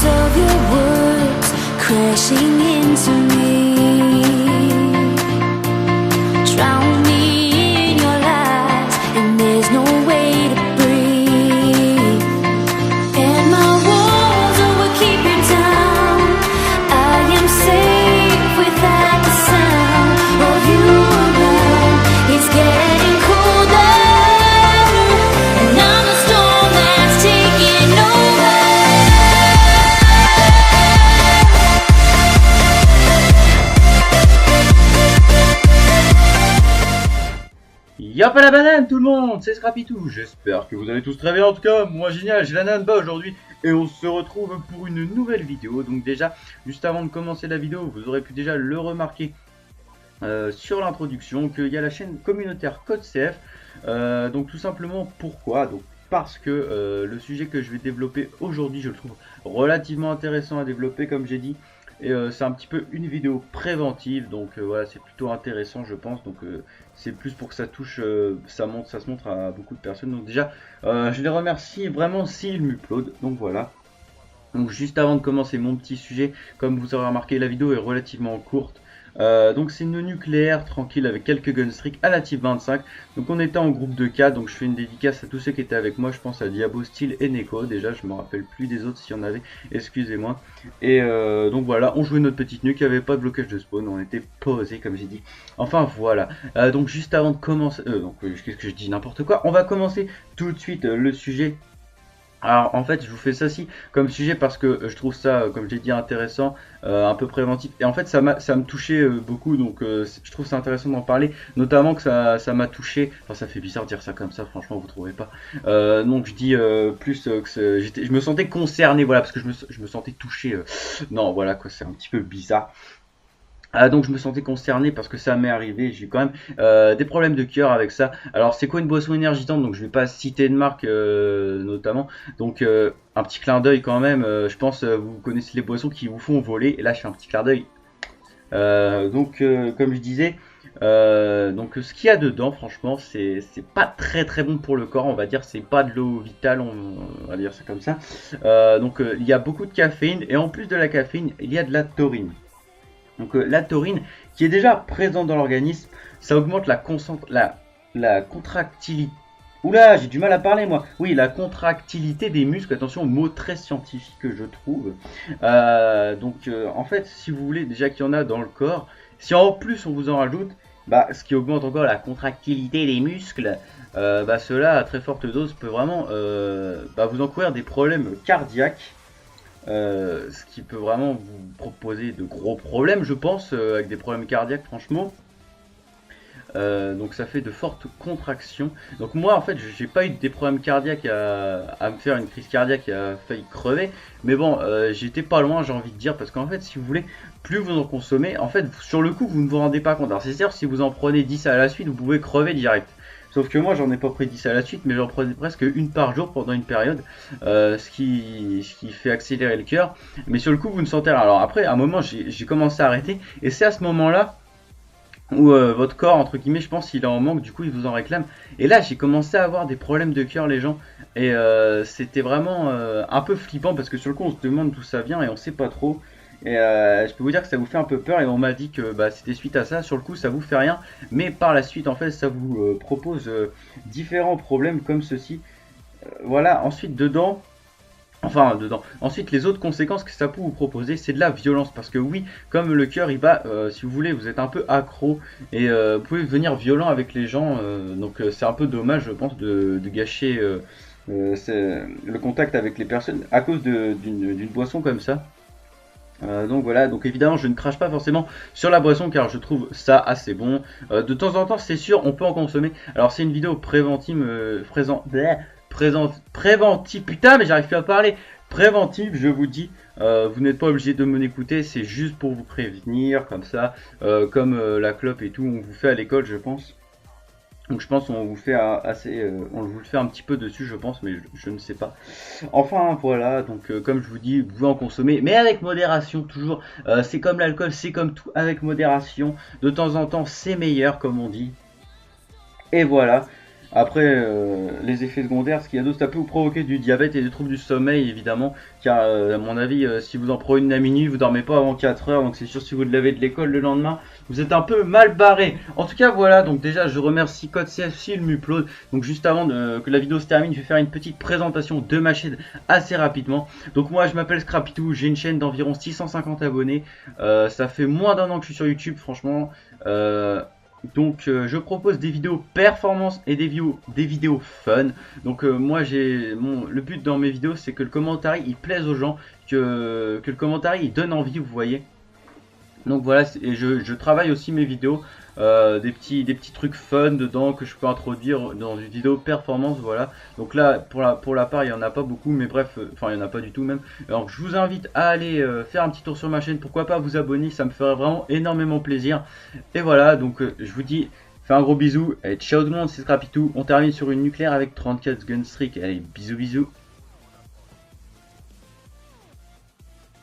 echoes of your words crashing into me. Drown me in your lies, and there's no way to breathe. And my walls will keep you down. I am safe without the sound of you around. It's getting colder, and I'm the storm that's taking over. Y'a pas la banane tout le monde, c'est Scrappytou, j'espère que vous allez tous très bien. En tout cas, moi génial, j'ai la Nanba aujourd'hui et on se retrouve pour une nouvelle vidéo. Donc déjà, juste avant de commencer la vidéo, vous aurez pu déjà le remarquer sur l'introduction qu'il y a la chaîne communautaire Code CF. Donc tout simplement pourquoi? Donc parce que le sujet que je vais développer aujourd'hui, je le trouve relativement intéressant à développer comme j'ai dit. Et c'est un petit peu une vidéo préventive, donc voilà, c'est plutôt intéressant je pense. Donc c'est plus pour que ça touche, ça se montre à beaucoup de personnes. Donc déjà, je les remercie vraiment s'ils m'uploadent, donc voilà. Donc juste avant de commencer mon petit sujet, comme vous aurez remarqué, la vidéo est relativement courte. Donc c'est une nucléaire tranquille avec quelques gunstreaks à la type 25. Donc on était en groupe de 4, donc je fais une dédicace à tous ceux qui étaient avec moi. Je pense à Diabo, Steel et Neko. Déjà je me rappelle plus des autres s'il y en avait, excusez-moi. Et donc voilà, on jouait notre petite nuque, il n'y avait pas de blocage de spawn, on était posé comme j'ai dit. Enfin voilà, donc juste avant de commencer, qu'est-ce que je dis, n'importe quoi. On va commencer tout de suite le sujet. Alors en fait je vous fais ça comme sujet parce que je trouve ça comme j'ai dit intéressant, un peu préventif, et en fait ça me touchait beaucoup, donc je trouve ça intéressant d'en parler, notamment que ça m'a touché. Enfin ça fait bizarre de dire ça comme ça, franchement vous trouvez pas? Donc je dis plus que je me sentais concerné, voilà, parce que je me sentais touché, non voilà quoi, c'est un petit peu bizarre. Donc je me sentais concerné parce que ça m'est arrivé, j'ai eu quand même des problèmes de cœur avec ça. Alors c'est quoi une boisson énergisante? Donc je vais pas citer de marque notamment. Donc un petit clin d'œil quand même, je pense vous connaissez les boissons qui vous font voler. Et là je fais un petit clin d'œil. Donc comme je disais, donc ce qu'il y a dedans franchement c'est pas très bon pour le corps, on va dire. C'est pas de l'eau vitale, on va dire ça comme ça. Donc il y a beaucoup de caféine, et en plus de la caféine il y a de la taurine. Donc la taurine qui est déjà présente dans l'organisme, ça augmente la contractilité. Oula, j'ai du mal à parler moi. Oui, la contractilité des muscles. Attention, mot très scientifique que je trouve. En fait, si vous voulez déjà qu'il y en a dans le corps, si en plus on vous en rajoute, ce qui augmente encore la contractilité des muscles, cela à très forte dose peut vraiment vous encourir des problèmes cardiaques. Ce qui peut vraiment vous proposer de gros problèmes, je pense, avec des problèmes cardiaques franchement. Donc ça fait de fortes contractions. Donc moi en fait j'ai pas eu des problèmes cardiaques à me faire une crise cardiaque et à failli crever. Mais bon, j'étais pas loin, j'ai envie de dire, parce qu'en fait si vous voulez, plus vous en consommez, en fait sur le coup vous ne vous rendez pas compte. Alors c'est sûr, si vous en prenez 10 à la suite, vous pouvez crever direct. Sauf que moi j'en ai pas pris 10 à la suite, mais j'en prenais presque une par jour pendant une période, ce qui fait accélérer le cœur. Mais sur le coup vous ne sentez rien. Alors après à un moment j'ai commencé à arrêter, et c'est à ce moment là où votre corps entre guillemets, je pense, il est en manque, du coup il vous en réclame. Et là j'ai commencé à avoir des problèmes de cœur les gens, et c'était vraiment un peu flippant, parce que sur le coup on se demande d'où ça vient et on sait pas trop. Et je peux vous dire que ça vous fait un peu peur, et on m'a dit que c'était suite à ça. Sur le coup ça vous fait rien, mais par la suite en fait ça vous propose différents problèmes comme ceci. Voilà, ensuite ensuite les autres conséquences que ça peut vous proposer, c'est de la violence, parce que oui, comme le cœur il bat, si vous voulez, vous êtes un peu accro, et vous pouvez devenir violent avec les gens, donc c'est un peu dommage je pense de gâcher le contact avec les personnes à cause d'une boisson comme ça. Donc voilà, donc évidemment je ne crache pas forcément sur la boisson, car je trouve ça assez bon. De temps en temps c'est sûr on peut en consommer. Alors c'est une vidéo préventive, préventive, putain mais j'arrive plus à parler. Préventive, je vous dis, vous n'êtes pas obligé de m'en écouter, c'est juste pour vous prévenir comme ça, comme la clope et tout on vous fait à l'école je pense. Donc je pense qu'on vous fait on vous le fait un petit peu dessus je pense, mais je ne sais pas. Enfin voilà, donc comme je vous dis, vous pouvez en consommer, mais avec modération toujours. C'est comme l'alcool, c'est comme tout, avec modération. De temps en temps c'est meilleur comme on dit. Et voilà. Après, les effets secondaires, ce qu'il y a d'autre, ça peut vous provoquer du diabète et des troubles du sommeil, évidemment. Car, à mon avis, si vous en prenez une à minuit, vous dormez pas avant 4 heures. Donc, c'est sûr, si vous levez de l'école le lendemain, vous êtes un peu mal barré. En tout cas, voilà. Donc, déjà, je remercie Code CFC, le Muplode. Donc, juste avant que la vidéo se termine, je vais faire une petite présentation de ma chaîne assez rapidement. Donc, moi, je m'appelle Scrappytou. J'ai une chaîne d'environ 650 abonnés. Ça fait moins d'un an que je suis sur YouTube, franchement. Donc je propose des vidéos performance et des vidéos fun. Donc moi le but dans mes vidéos, c'est que le commentaire il plaise aux gens, que le commentaire il donne envie, vous voyez. Donc voilà, et je travaille aussi mes vidéos, des petits trucs fun dedans que je peux introduire dans une vidéo performance, voilà. Donc là, pour la part, il n'y en a pas beaucoup, mais bref, enfin il n'y en a pas du tout même. Alors je vous invite à aller faire un petit tour sur ma chaîne, pourquoi pas vous abonner, ça me ferait vraiment énormément plaisir. Et voilà, donc je vous dis, fais un gros bisou, et ciao tout le monde, c'est Scrappytou. On termine sur une nucléaire avec 34 gun streak, allez bisous bisous.